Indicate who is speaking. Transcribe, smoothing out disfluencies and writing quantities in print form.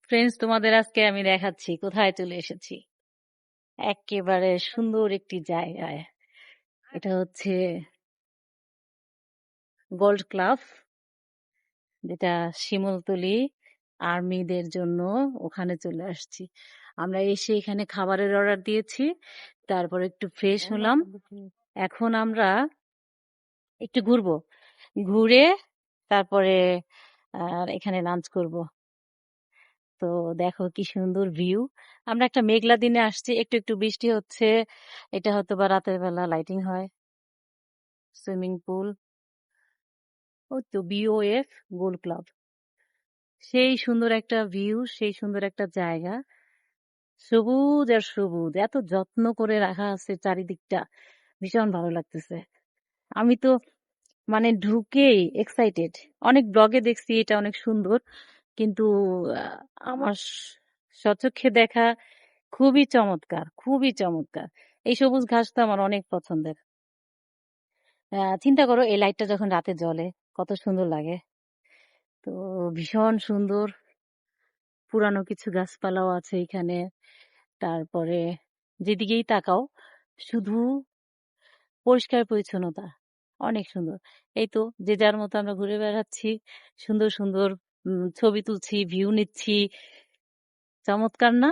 Speaker 1: Friends, তোমাদের আজকে আমি দেখাচ্ছি কোথায় চলে এসেছি। একেবারে সুন্দর একটি জায়গায়। এটা হচ্ছে গোল্ড ক্লাব, যেটা শিমুলতলি আর্মিদের জন্য। ওখানে চলে আসছি। আমরা এসে এখানে খাবারের অর্ডার দিয়েছি, তারপর একটু ফ্রেশ হলাম। এখন আমরা একটু ঘুরবো, ঘুরে তারপরে এখানে লাঞ্চ করব। তো দেখো কি সুন্দর ভিউ। আমরা একটা মেঘলা দিনে আসছি, একটু একটু বৃষ্টি হচ্ছে। এটা হয়তো বা রাতের বেলা লাইটিং হয়। সুইমিং পুল, ওই তো বিওএফ গোল্ড ক্লাব। সেই সুন্দর একটা ভিউ, সেই সুন্দর একটা জায়গা। সবুজ আর সবুজ, এত যত্ন করে রাখা আছে চারিদিকটা। ভীষণ ভালো লাগতেছে। আমি তো মানে ঢুকেই এক্সাইটেড। অনেক ব্লগে দেখছি এটা অনেক সুন্দর, কিন্তু আমার স্বচক্ষে দেখা খুবই চমৎকার, খুবই চমৎকার। এই সবুজ ঘাস তো আমার অনেক পছন্দের। চিন্তা করো, এই লাইটটা যখন রাতে জ্বলে কত সুন্দর লাগে। তো ভীষণ সুন্দর। পুরানো কিছু গাছপালাও আছে এখানে। তারপরে যেদিকেই তাকাও শুধু পরিষ্কার পরিচ্ছন্নতা। অনেক সুন্দর। এই তো যে যার মতো আমরা ঘুরে বেড়াচ্ছি, সুন্দর সুন্দর ছবি তুলছি, ভিউ নিচ্ছি। চমৎকার না?